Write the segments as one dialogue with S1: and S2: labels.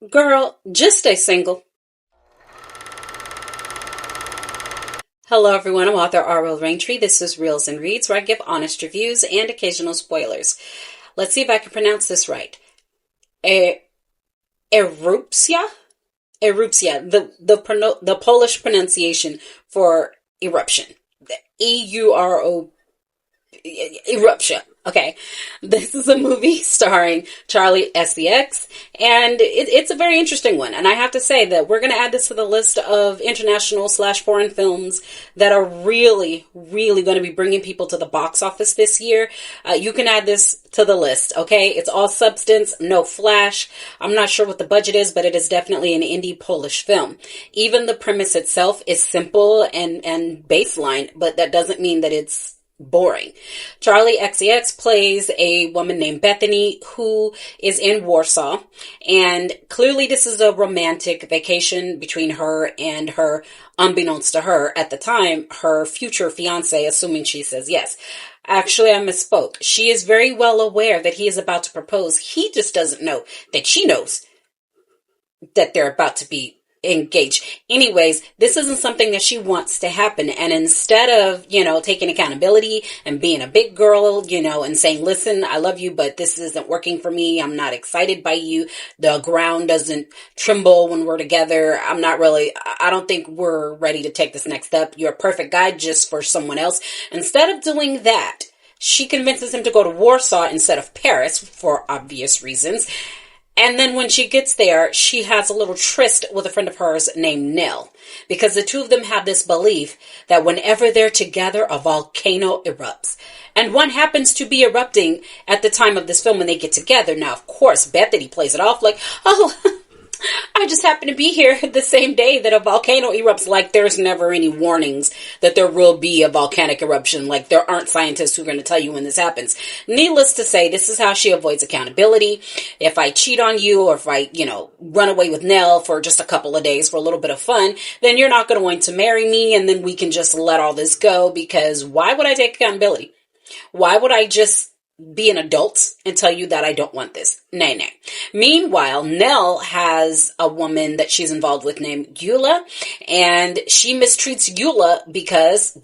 S1: Girl, just stay single. Hello, everyone. I'm author R.L. Raintree. This is Reels and Reads, where I give honest reviews and occasional spoilers. Let's see if I can pronounce this right. Erupcja? Erupcja, the Polish pronunciation for eruption. E-U-R-O, Eruptia. Okay, this is a movie starring Charli XCX, and it's a very interesting one. And I have to say that we're going to add this to the list of international/foreign films that are really, really going to be bringing people to the box office this year. You can add this to the list, okay? It's all substance, no flash. I'm not sure what the budget is, but it is definitely an indie Polish film. Even the premise itself is simple and baseline, but that doesn't mean that it's boring. Charli XCX plays a woman named Bethany who is in Warsaw, and clearly this is a romantic vacation between her and her, unbeknownst to her at the time, her future fiance, assuming she says yes. Actually, I misspoke. She is very well aware that he is about to propose. He just doesn't know that she knows that they're about to be engaged. Anyways, this isn't something that she wants to happen. And instead of, taking accountability and being a big girl, and saying, listen, I love you, but this isn't working for me. I'm not excited by you. The ground doesn't tremble when we're together. I don't think we're ready to take this next step. You're a perfect guy just for someone else. Instead of doing that, she convinces him to go to Warsaw instead of Paris for obvious reasons. And then when she gets there, she has a little tryst with a friend of hers named Nell. Because the two of them have this belief that whenever they're together, a volcano erupts. And one happens to be erupting at the time of this film when they get together. Now, of course, Bethany plays it off like, oh, I just happen to be here the same day that a volcano erupts, like there's never any warnings that there will be a volcanic eruption, like there aren't scientists who are going to tell you when this happens. Needless to say, this is how she avoids accountability. If I cheat on you, or if I, run away with Nell for just a couple of days for a little bit of fun, then you're not going to want to marry me, and then we can just let all this go, because why would I take accountability? Why would I just be an adult and tell you that I don't want this? Nay. Meanwhile, Nell has a woman that she's involved with named Eula, and she mistreats Eula because,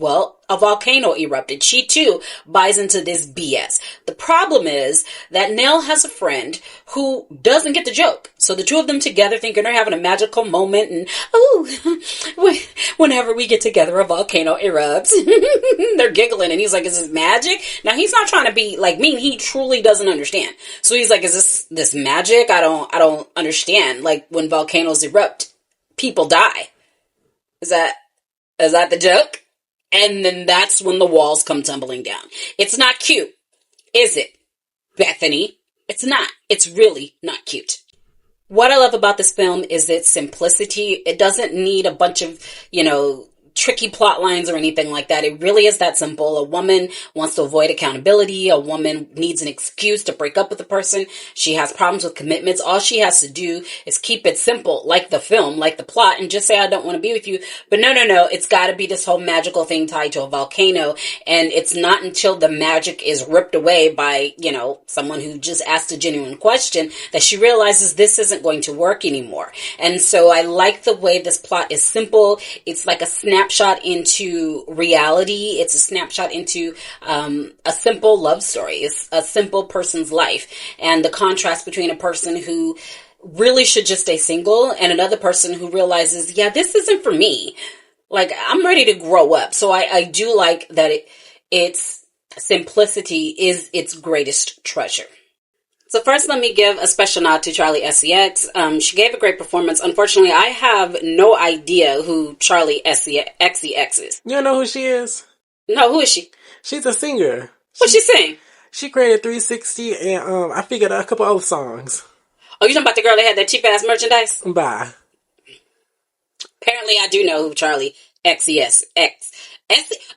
S1: a volcano erupted. She too buys into this BS. The problem is that Nell has a friend who doesn't get the joke. So the two of them together thinking they're having a magical moment, and whenever we get together, a volcano erupts. They're giggling, and he's like, is this magic? Now, he's not trying to be like mean. He truly doesn't understand. So he's like, is this magic? I don't understand. Like, when volcanoes erupt, people die. Is that the joke? And then that's when the walls come tumbling down. It's not cute, is it, Bethany? It's not. It's really not cute. What I love about this film is its simplicity. It doesn't need a bunch of, tricky plot lines or anything like that. It really is that simple. A woman wants to avoid accountability. A woman needs an excuse to break up with a person. She has problems with commitments. All she has to do is keep it simple, like the film, like the plot, and just say, I don't want to be with you. But no. It's got to be this whole magical thing tied to a volcano. And it's not until the magic is ripped away by, someone who just asked a genuine question that she realizes this isn't going to work anymore. And so I like the way this plot is simple. It's like a snapshot into reality. It's a snapshot into a simple love story. It's a simple person's life, and the contrast between a person who really should just stay single and another person who realizes, this isn't for me. Like, I'm ready to grow up. So I do like that its simplicity is its greatest treasure. So first, let me give a special nod to Charli XCX. She gave a great performance. Unfortunately, I have no idea who Charli XCX is.
S2: You don't know who she is?
S1: No, who is she?
S2: She's a singer.
S1: What she sing?
S2: She created 360, and I figured out a couple other songs.
S1: Oh, you talking about the girl that had that cheap-ass merchandise?
S2: Bye.
S1: Apparently, I do know who Charli XCX.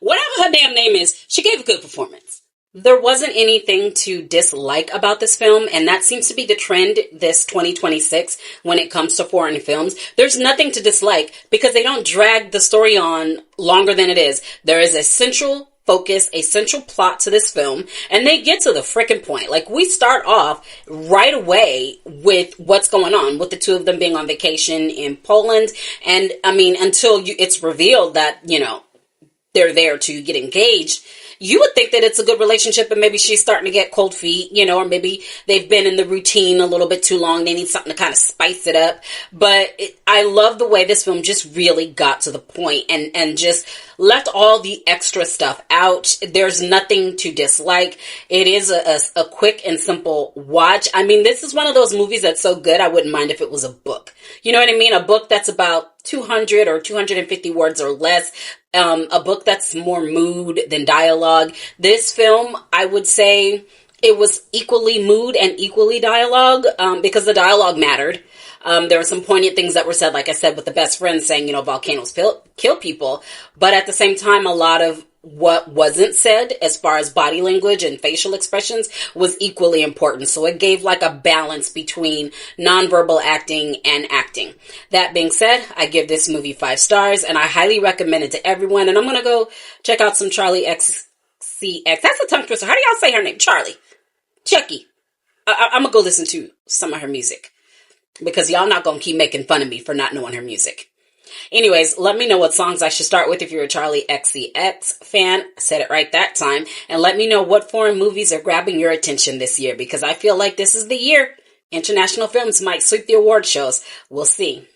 S1: Whatever her damn name is, she gave a good performance. There wasn't anything to dislike about this film, and that seems to be the trend this 2026 when it comes to foreign films. There's nothing to dislike because they don't drag the story on longer than it is. There is a central focus, a central plot to this film, and they get to the freaking point. Like, we start off right away with what's going on, with the two of them being on vacation in Poland, and, I mean, until it's revealed that, you know, they're there to get engaged, you would think that it's a good relationship and maybe she's starting to get cold feet, you know, or maybe they've been in the routine a little bit too long. They need something to kind of spice it up. But I love the way this film just really got to the point and just left all the extra stuff out. There's nothing to dislike. It is a quick and simple watch. I mean, this is one of those movies that's so good, I wouldn't mind if it was a book. You know what I mean? A book that's about 200 or 250 words or less. A book that's more mood than dialogue. This film, I would say it was equally mood and equally dialogue, because the dialogue mattered. There were some poignant things that were said, like I said, with the best friend saying, you know, volcanoes kill people. But at the same time, a lot of what wasn't said as far as body language and facial expressions was equally important. So it gave like a balance between nonverbal acting and acting. That being said, I give this movie 5 stars and I highly recommend it to everyone. And I'm going to go check out some Charli XCX. That's a tongue twister. How do y'all say her name? Charli. Chucky. I'm going to go listen to some of her music because y'all not going to keep making fun of me for not knowing her music. Anyways, let me know what songs I should start with if you're a Charli XCX fan. Said it right that time. And let me know what foreign movies are grabbing your attention this year, because I feel like this is the year international films might sweep the award shows. We'll see.